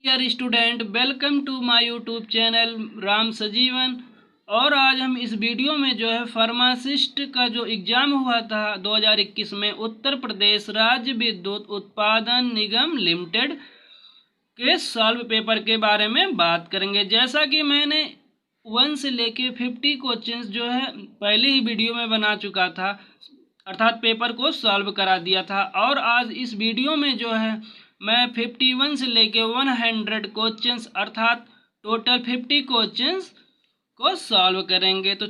Dear student, welcome to my YouTube channel Ram Sajivan. और आज हम इस वीडियो में जो है फार्मासिस्ट का जो एग्ज़ाम हुआ था 2021 में उत्तर प्रदेश राज्य विद्युत उत्पादन निगम लिमिटेड के सॉल्व पेपर के बारे में बात करेंगे। जैसा कि मैंने 1 से लेके 50 क्वेश्चंस जो है पहले ही वीडियो में बना चुका था, अर्थात पेपर को सॉल्व करा दिया था। और आज इस वीडियो में जो है मैं 51 से लेके 100 क्वेश्चंस अर्थात टोटल 50 क्वेश्चंस को सॉल्व करेंगे। तो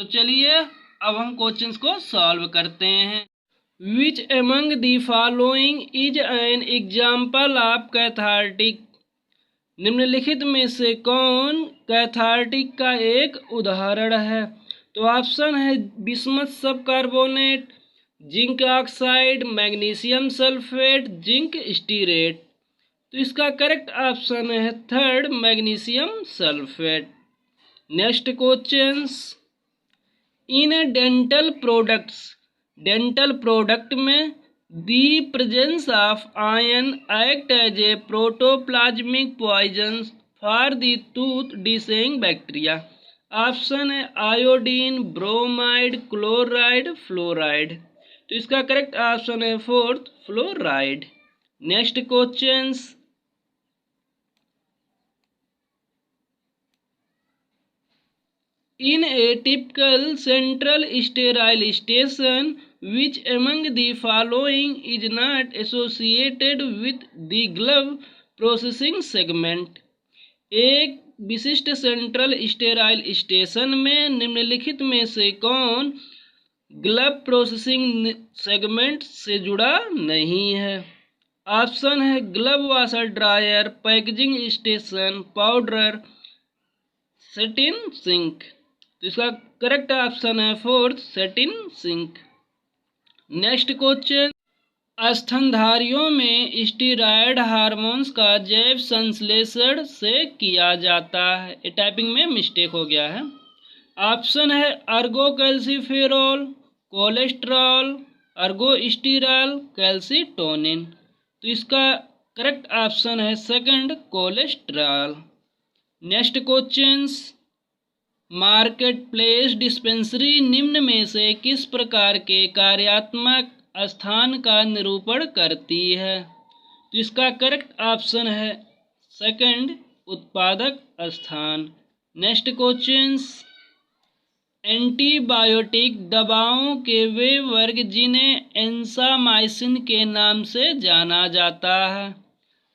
चलिए अब हम क्वेश्चंस को सॉल्व करते हैं। विच among the following is an example of cathartic? निम्नलिखित में से कौन कैथार्टिक का एक उदाहरण है? तो ऑप्शन है bismuth sub carbonate, zinc oxide, magnesium sulphate, zinc stearate. तो इसका करेक्ट ऑप्शन है third, magnesium sulphate. Next questions, in dental product में the presence of ion act as a protoplasmic poison for the tooth decaying bacteria. Option है iodine, bromide, chloride, fluoride. तो इसका correct option है fourth, fluoride. Next questions, in a typical central sterile station, which among the following is not associated with the glove processing segment? एक विशिष्ट central sterile station में निम्नलिखित में से कौन ग्लव प्रोसेसिंग सेगमेंट से जुड़ा नहीं है? ऑप्शन है glove washer dryer, packaging station, powder, satin sink. तो इसका करेक्ट ऑप्शन है fourth, satin sink. Next question, स्तनधारियों में स्टीरॉयड हार्मोन्स का जैव संश्लेषण से किया जाता है। ये टाइपिंग में मिस्टेक हो गया है। ऑप्शन है अर्गोकैल्सिफेरॉल, कोलेस्ट्रॉल, अर्गोस्टीरॉल, कैल्सिटोनिन। तो इसका करेक्ट ऑप्शन है second, cholesterol. Next questions, market place dispensary निम्न में से किस प्रकार के कार्यात्मक स्थान का निरूपण करती है? तो इसका करेक्ट ऑप्शन है सेकंड, उत्पादक स्थान। नेक्स्ट क्वेश्चंस, एंटीबायोटिक दवाओं के वे वर्ग जिन्हें एंसामाइसिन के नाम से जाना जाता है।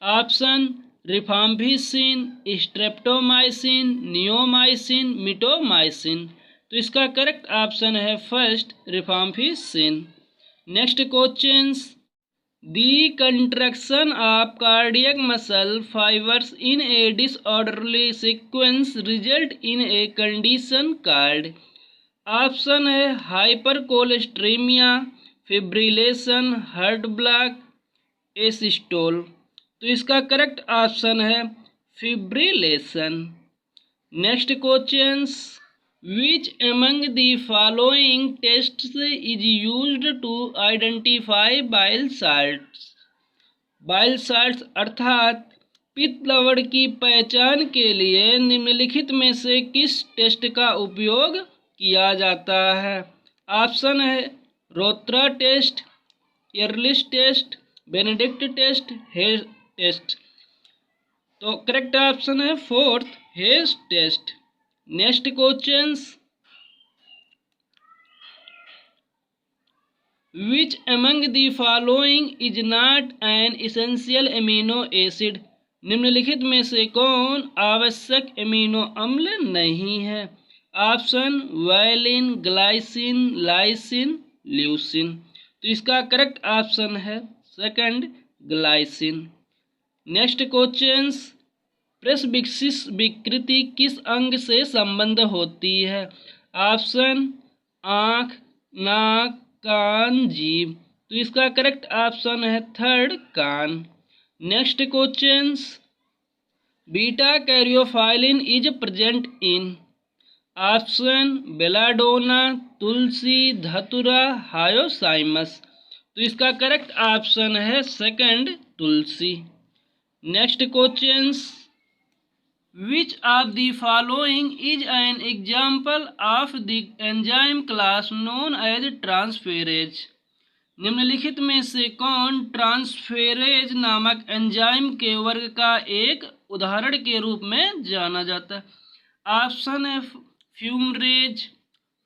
Option rifampicin, streptomycin, neomycin, mitomycin. तो इसका करेक्ट ऑप्शन है first, rifampicin. Next questions, the contraction of cardiac muscle fibres in a disorderly sequence result in a condition called. Option है hypercholesterolaemia, fibrillation, heart block, asystole. तो इसका correct option है fibrillation. Next questions, which among the following tests is used to identify bile salts? Bile salts अर्थात पित्त लवण की पहचान के लिए निम्नलिखित में से किस टेस्ट का उपयोग किया जाता है? ऑप्शन है Rothera test, Ehrlich test, Benedict test, Hay test. तो करेक्ट ऑप्शन है fourth, Hay test. Next questions, which among the following is not an essential amino acid? निम्नलिखित में से कौन आवश्यक एमिनो अम्ल नहीं है? Option valine, glycine, lysine, leucine. तो इसका करेक्ट ऑप्शन है second, glycine. Next questions, presbycusis विकृति किस अंग से संबंध होती है? ऑप्शन आँख, नाक, कान, जीभ। तो इसका करेक्ट ऑप्शन है थर्ड, कान। Next questions, beta caryophyllene is present in. Option belladonna, tulsi, dhatura, hyoscyamus. तो इसका करेक्ट ऑप्शन है second, tulsi. Next questions, which of the following is an example of the enzyme class known as transferase. निम्नलिखित में से कौन transferase नामक enzyme के वर्ग का एक उदाहरण के रूप में जाना जाता है? ऑप्शन है फ्यूमरेज,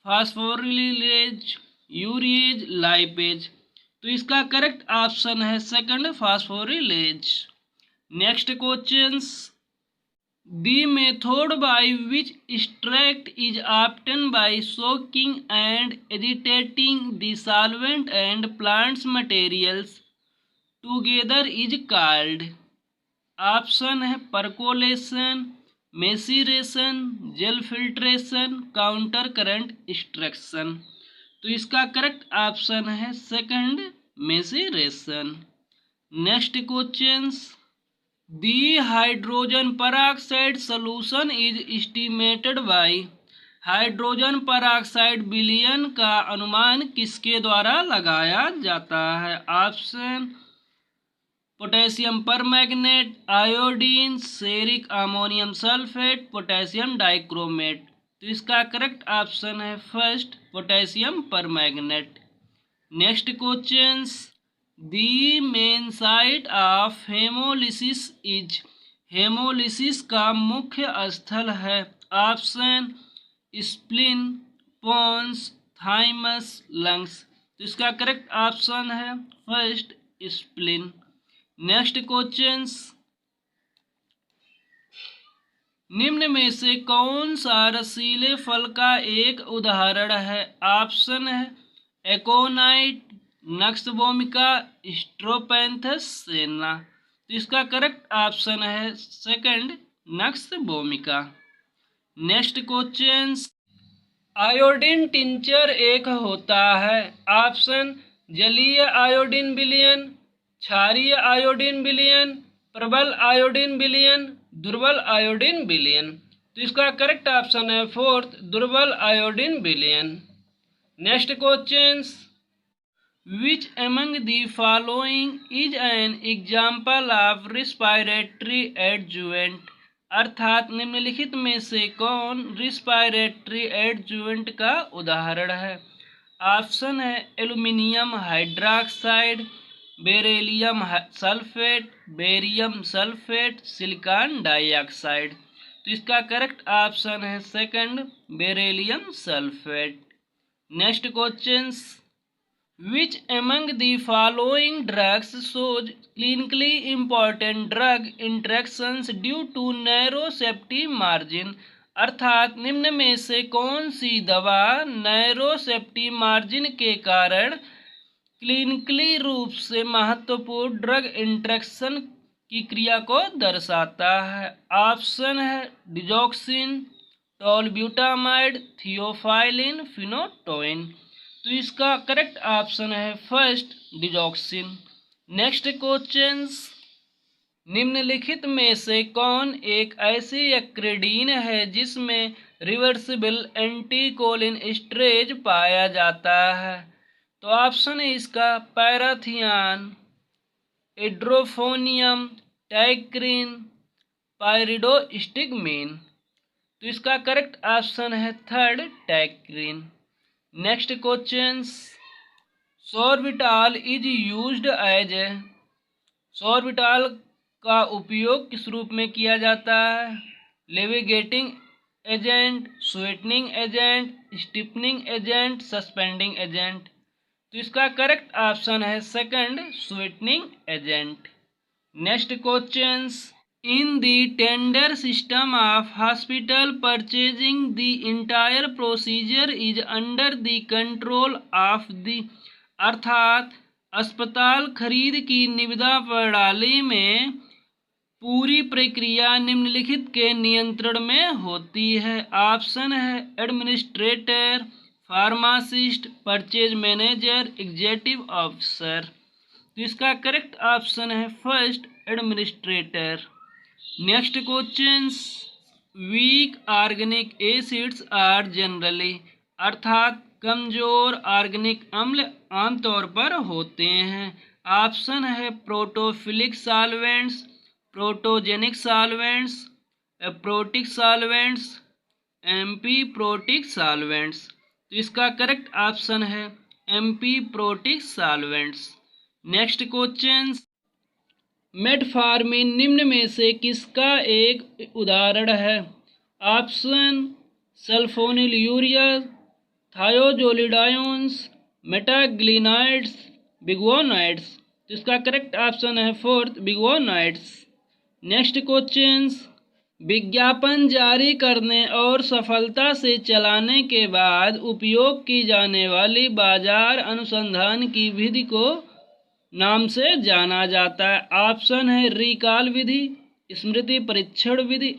फास्फोरिलेज, यूरिएज, लाइपेज। तो इसका करेक्ट ऑप्शन है second, phosphorylase. Next questions, the method by which extract is obtained by soaking and agitating the solvent and plants materials together is called? Option है percolation, maceration, gel filtration, counter current extraction. तो इसका correct option है second, maceration. Next questions, The hydrogen peroxide solution is estimated by। Hydrogen peroxide विलयन का अनुमान किसके द्वारा लगाया जाता है? Option potassium permanganate, iodine, ceric ammonium sulphate, potassium dichromate. तो इसका करेक्ट ऑप्शन है first, potassium permanganate. Next questions, the main site of haemolysis is. Haemolysis का मुख्य स्थल है? Option spleen, pons, thymus, lungs. तो इसका करेक्ट ऑप्शन है फर्स्ट, स्प्लीन। नेक्स्ट क्वेश्चंस, निम्न में से कौन सा रसीले फल का एक उदाहरण है? ऑप्शन है एकोनाइट, नक्स भूमिका, स्ट्रोपेंथस सेना। तो इसका करेक्ट ऑप्शन है सेकंड, नक्स भूमिका। नेक्स्ट क्वेश्चंस, आयोडीन टिंचर एक होता है? ऑप्शन जलीय आयोडीन विलयन, क्षारीय आयोडीन विलयन, प्रबल आयोडीन विलयन, दुर्बल आयोडीन विलयन। तो इसका करेक्ट ऑप्शन है फोर्थ, दुर्बल आयोडीन विलयन। Next questions, Which among the following is an example of respiratory adjuvant? अर्थात निम्नलिखित में से कौन रिस्पायरेटरी एडजुवेंट का उदाहरण है? ऑप्शन है aluminium hydroxide, beryllium sulphate, barium sulphate, silicon dioxide. तो इसका करेक्ट ऑप्शन है second, beryllium sulphate. Next questions, Which among the following drugs shows clinically important drug interactions due to narrow safety margin? अर्थात निम्न में से कौन सी दवा नैरो सेफ्टी मार्जिन के कारण क्लिनिकली रूप से महत्वपूर्ण ड्रग इंटरेक्शन की क्रिया को दर्शाता है? ऑप्शन है डिजॉक्सिन, टोलब्यूटामाइड, थियोफाइलिन, फिनोटोइन। तो इसका करेक्ट ऑप्शन है फर्स्ट, डिजॉक्सिन। नेक्स्ट क्वेश्चंस, निम्नलिखित में से कौन एक ऐसी एक्रेडीन है जिसमें रिवर्सिबल एंटीकोलिन स्ट्रेज पाया जाता है? तो ऑप्शन है इसका पैराथियन, एड्रोफोनियम, टैक्रिन, पायरिडोस्टिगमीन। तो इसका करेक्ट ऑप्शन है third, tacrine. Next questions, sorbitol is used as. Sorbitol का उपयोग किस रूप में किया जाता है? Levigating agent, sweetening agent, stiffening agent, suspending agent. तो इसका करेक्ट ऑप्शन है second, sweetening agent. Next questions, In the tender system of hospital purchasing, the entire procedure is under the control of the। अर्थात अस्पताल खरीद की निविदा प्रणाली में पूरी प्रक्रिया निम्नलिखित के नियंत्रण में होती है। ऑप्शन है administrator, pharmacist, purchase manager, executive officer. तो इसका करेक्ट ऑप्शन है first, administrator. Next questions, weak organic acids are generally. अर्थात कमजोर ऑर्गेनिक अम्ल आमतौर पर होते हैं। ऑप्शन है protophilic solvents, protogenic solvents, aprotic solvents, amphiprotic solvents. तो इसका करेक्ट ऑप्शन है amphiprotic solvents. Next question, metformin निम्न में से किसका एक उदाहरण है? Option sulphonyl urea, thiazolidines, meglitinides, biguanides. तो इसका करेक्ट ऑप्शन है फोर्थ, बिगोनाइड्स। नेक्स्ट क्वेश्चन, विज्ञापन जारी करने और सफलता से चलाने के बाद उपयोग की जाने वाली बाजार अनुसंधान की विधि को नाम से जाना जाता है। ऑप्शन है रिकॉल विधि, स्मृति परीक्षण विधि,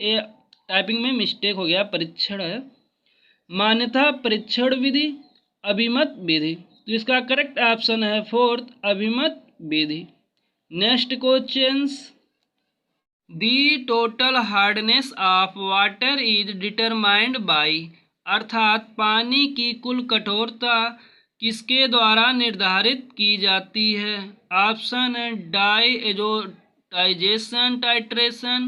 टाइपिंग में मिस्टेक हो गया, परीक्षण है, मान्यता परीक्षण विधि, अभिमत विधि। तो इसका करेक्ट ऑप्शन है फोर्थ, अभिमत विधि। Next questions, the total hardness of water is determined by, अर्थात पानी की कुल कठोरता किसके द्वारा निर्धारित की जाती है? ऑप्शन है diazotisation titration,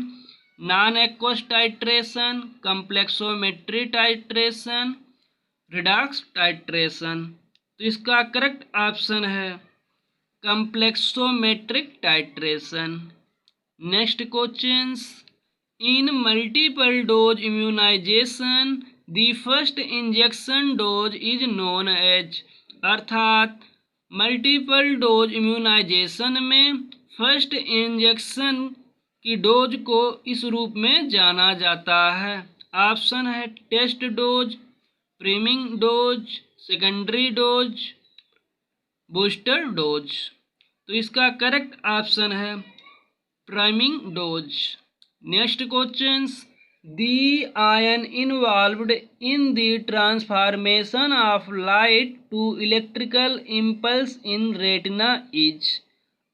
non aqueous titration, complexometry titration, redox titration. तो इसका करेक्ट ऑप्शन है complexometric titration. Next questions, in multiple dose immunisation the first injection dose is known as, अर्थात मल्टीपल डोज इम्यूनाइजेशन में फर्स्ट इंजेक्शन की dose को इस रूप में जाना जाता है। ऑप्शन है test dose, priming dose, secondary dose, booster dose. तो इसका करेक्ट ऑप्शन है priming dose. Next questions, the ion involved in the transformation of light to electrical impulse in retina is,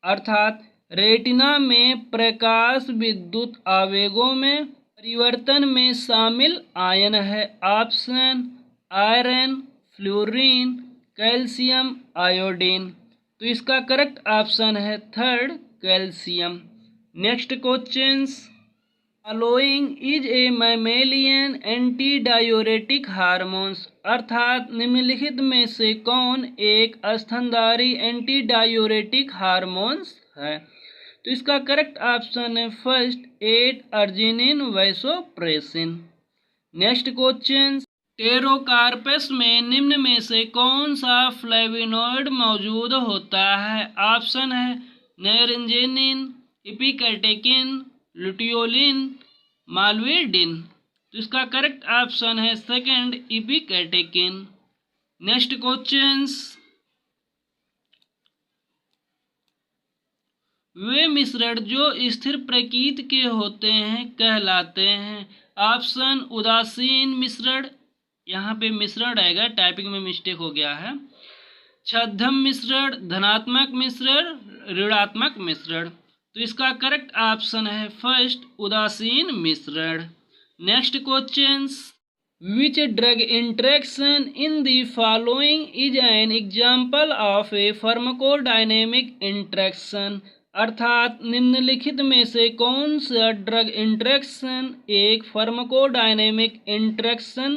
अर्थात रेटिना में प्रकाश विद्युत आवेगों में परिवर्तन में शामिल आयन है। Option iron, fluorine, calcium, iodine. तो इसका करेक्ट ऑप्शन है third, calcium. Next questions, following is A mammalian anti diuretic hormones, अर्थात निम्नलिखित में से कौन एक स्तनधारी एंटी डायोरेटिक हार्मोन्स है? तो इसका करेक्ट ऑप्शन है first, 8 arginine vasopressin. Next question, Pterocarpus में निम्न में से कौन सा फ्लेविनोइड मौजूद होता है? ऑप्शन है नेरेंजेनिन, इपिकैटेकिन, लुटियोलिन, माल्वेडिन। तो इसका करेक्ट ऑप्शन है सेकंड, इपिकैटेकिन। नेक्स्ट क्वेश्चंस, वे मिश्रण जो स्थिर प्रकृति के होते हैं कहलाते हैं। ऑप्शन उदासीन मिश्रण, यहाँ पे मिश्रण आएगा, टाइपिंग में मिस्टेक हो गया है, छद्म मिश्रण, धनात्मक मिश्रण, ऋणात्मक मिश्रण। तो इसका करेक्ट ऑप्शन है फर्स्ट, उदासीन मिश्रण। Next questions, which drug interaction in the following is an example of a pharmacodynamic interaction, अर्थात निम्नलिखित में से कौन सा ड्रग इंटरेक्शन एक फार्माकोडायनेमिक इंटरेक्शन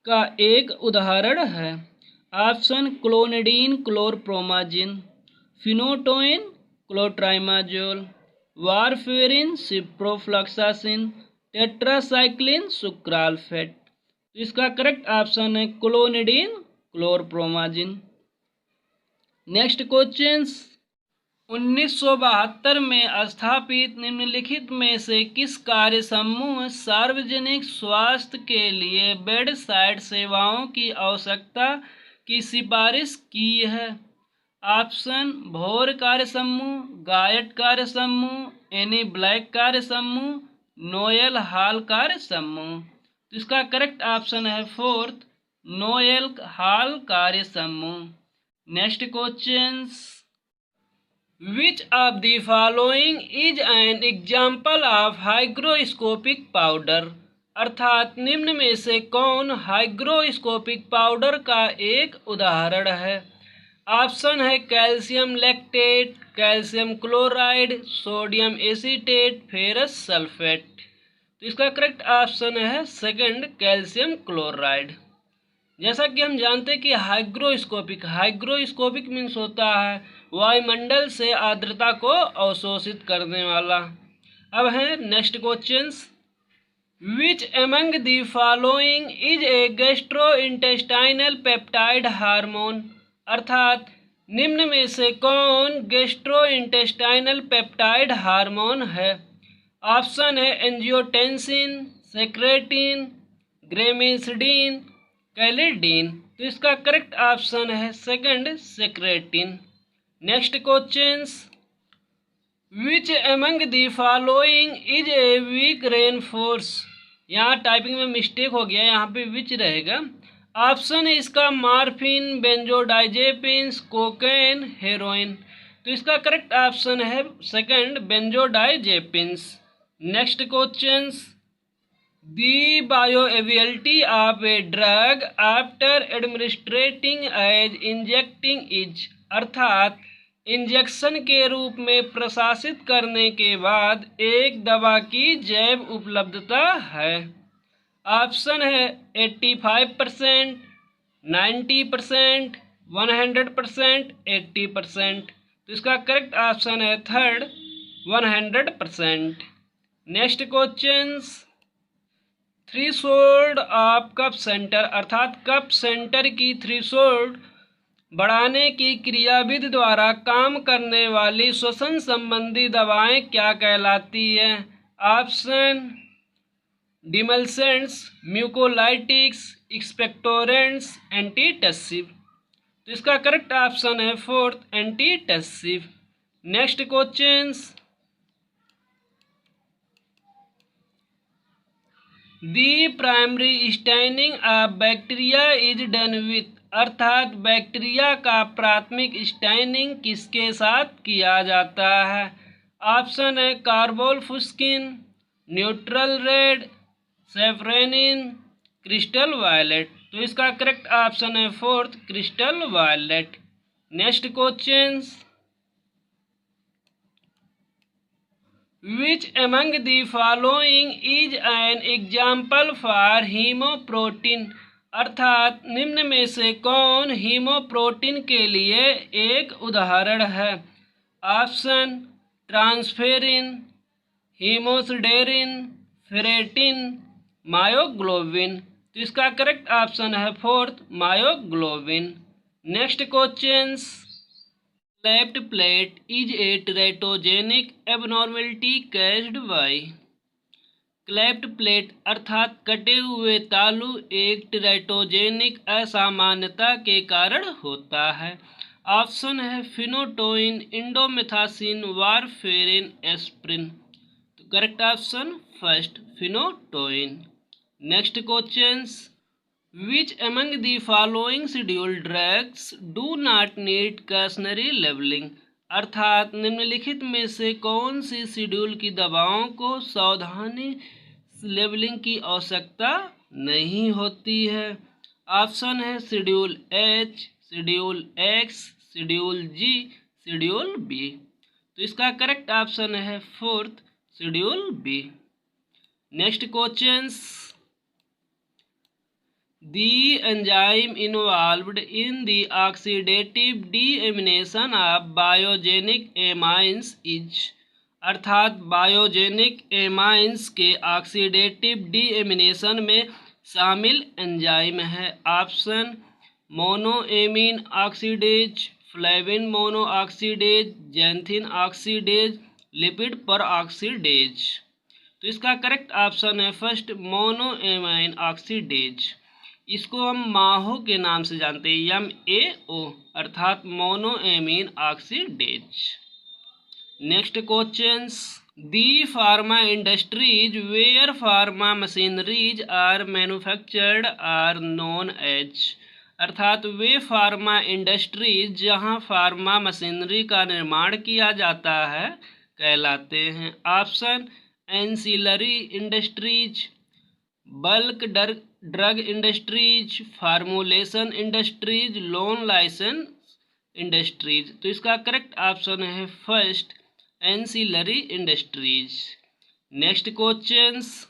का एक उदाहरण है? Option clonidine, chlorpromazine, phenytoin, clotrimazole, warfarin, ciprofloxacin, tetracycline, sucralfate. तो इसका करेक्ट ऑप्शन है क्लोनिडीन, क्लोरप्रोमाजिन। नेक्स्ट क्वेश्चंस, 1972 में स्थापित निम्नलिखित में से किस कार्य समूह सार्वजनिक स्वास्थ्य के लिए बेड साइड सेवाओं की आवश्यकता की सिफारिश की है? ऑप्शन भोर कार्य समूह, गायट कार्य समूह, एनी ब्लैक कार्य समूह, नोएल हॉल कार्य समूह। तो इसका करेक्ट ऑप्शन है फोर्थ, नोएल हॉल कार्य समूह। Next questions, Which of the following is an example of hygroscopic powder, अर्थात निम्न में से कौन हाइग्रोस्कोपिक पाउडर का एक उदाहरण है? ऑप्शन है calcium lactate, calcium chloride, sodium acetate, ferrous sulphate. तो इसका करेक्ट ऑप्शन है सेकंड, कैल्शियम क्लोराइड। जैसा कि हम जानते हैं कि हाइग्रोस्कोपिक मीन्स होता है वायुमंडल से आर्द्रता को अवशोषित करने वाला। अब है next questions, which among the following is a gastrointestinal peptide hormone, अर्थात निम्न में से कौन गैस्ट्रोइंटेस्टाइनल पेप्टाइड हार्मोन है। ऑप्शन है एंजियोटेंसिन, सेक्रेटिन, ग्रेमिसिडीन, कैलिडीन। तो इसका करेक्ट ऑप्शन है second, secretin. Next questions, which among the following is a weak reinforce, यहाँ टाइपिंग में मिस्टेक हो गया, यहाँ पे विच रहेगा। ऑप्शन है इसका मार्फिन, बेंजोडाइजेपिन्स, कोकेन, हेरोइन। तो इसका करेक्ट ऑप्शन है second, benzodiazepines. Next questions, the bioavailability of a drug after administrating as injecting is, अर्थात इंजेक्शन के रूप में प्रशासित करने के बाद एक दवा की जैव उपलब्धता है। ऑप्शन है 85%, 90%, 100%, 80%। तो इसका करेक्ट ऑप्शन है third, 100%। Next questions, threshold of cup centre, अर्थात कप सेंटर की थ्रीशोल्ड बढ़ाने की क्रियाविधि द्वारा काम करने वाली श्वसन संबंधी दवाएं क्या कहलाती हैं। Option demulcents, mucolytics, expectorants, antitussive. तो इसका करेक्ट ऑप्शन है fourth, antitussive. Next questions, the primary staining of bacteria is done with, अर्थात बैक्टीरिया का प्राथमिक स्टैनिंग किसके साथ किया जाता है। ऑप्शन है carbol fuchsin, neutral red, safranin, crystal violet. तो इसका करेक्ट ऑप्शन है fourth, crystal violet. Next questions, which among the following is an example for haemoprotein, अर्थात निम्न में से कौन हीमोप्रोटीन के लिए एक उदाहरण है। Option transferrin, haemosiderin, ferritin, myoglobin. तो इसका करेक्ट ऑप्शन है fourth, myoglobin. Next questions, cleft plate is a teratogenic abnormality caused by, cleft plate अर्थात कटे हुए तालु एक टेराटोजेनिक असामान्यता के कारण होता है। ऑप्शन है फिनोटोइन, इंडोमेथासिन, वारफेरिन, एस्प्रिन। तो correct option first, phenytoin. Next questions, which among the following scheduled drugs do not need cautionary labelling, अर्थात निम्नलिखित में से कौन सी शेड्यूल की दवाओं को सावधानी लेबलिंग की आवश्यकता नहीं होती है। ऑप्शन है schedule H, schedule X, schedule G, schedule B. तो इसका करेक्ट ऑप्शन है fourth, schedule B. Next questions, the enzyme involved in the oxidative deamination of biogenic amines is, अर्थात बायोजेनिक एमाइंस के ऑक्सीडेटिव डीएमिनेशन में शामिल enzyme है। Option monoamine oxidase, flavin mono oxidase, xanthine oxidase, lipid per oxidase. तो इसका correct option है first, monoamine oxidase. इसको हम माहो के नाम से जानते हैं, MAO, अर्थात monoamine oxidase. Next questions, the pharma industries where pharma machineries are manufactured are known as, अर्थात वे फार्मा इंडस्ट्रीज जहां फार्मा मशीनरी का निर्माण किया जाता है कहलाते हैं। Option ancillary industries, bulk drug industries, formulation industries, loan licence industries. तो इसका करेक्ट ऑप्शन है first, ancillary industries. Next questions,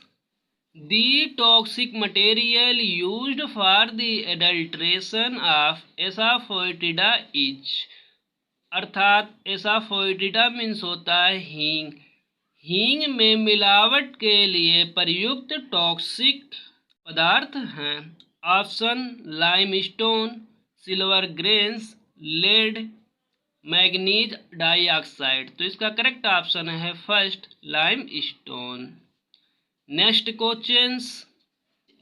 the toxic material used for the adulteration of asafoetida is, अर्थात एसाफोइटिडा मीन्स होता है हींग। हींग में मिलावट के लिए प्रयुक्त टॉक्सिक पदार्थ हैं। Option limestone, silver grains, lead, manganese dioxide. तो इसका करेक्ट ऑप्शन है first, limestone. Next questions,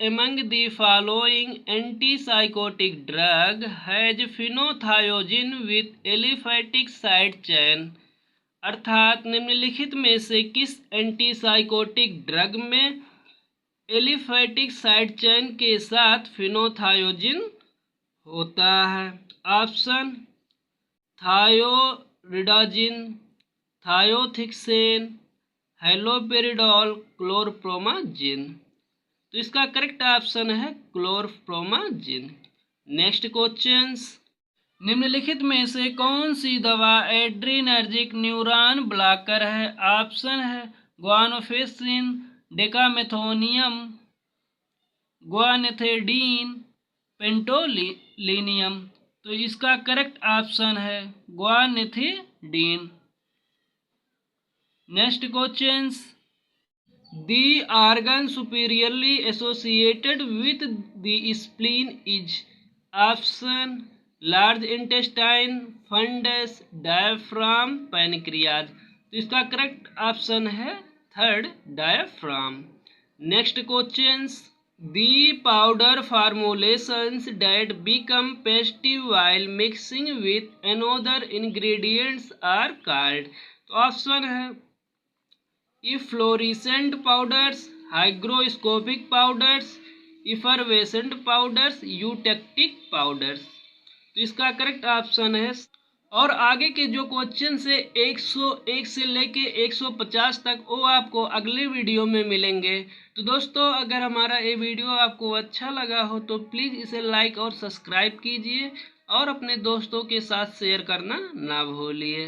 among the following antipsychotic drug has phenothiazine with aliphatic side chain, अर्थात निम्नलिखित में से किस एंटीसाइकोटिक ड्रग में एलिफैटिक साइड चेन के साथ फिनोथायोजिन होता है। Option thioridazine, thiothixene, haloperidol, chlorpromazine. तो इसका करेक्ट ऑप्शन है क्लोरप्रोमाजिन। नेक्स्ट क्वेश्चंस, निम्नलिखित में से कौन सी दवा एड्रीनर्जिक न्यूरॉन ब्लॉकर है। ऑप्शन है ग्वानोफेसिन, डेकामेथोनियम, ग्वानेथेडीन, पेंटोलिनियम। तो इसका करेक्ट ऑप्शन है guanethidine. Next questions, the organ superiorly associated with the spleen is. Option large intestine, fundus, diaphragm, pancreas. तो इसका करेक्ट ऑप्शन है third, diaphragm. Next questions, the powder formulations that become pasty while mixing with another ingredients are called. तो option है efflorescent powders, hygroscopic powders, effervescent powders, eutectic powders. तो इसका correct option है। और आगे के जो क्वेश्चन है 101 से लेके 150 तक वो आपको अगले वीडियो में मिलेंगे। तो दोस्तों, अगर हमारा ये वीडियो आपको अच्छा लगा हो तो प्लीज़ इसे लाइक और सब्सक्राइब कीजिए और अपने दोस्तों के साथ शेयर करना ना भूलिए।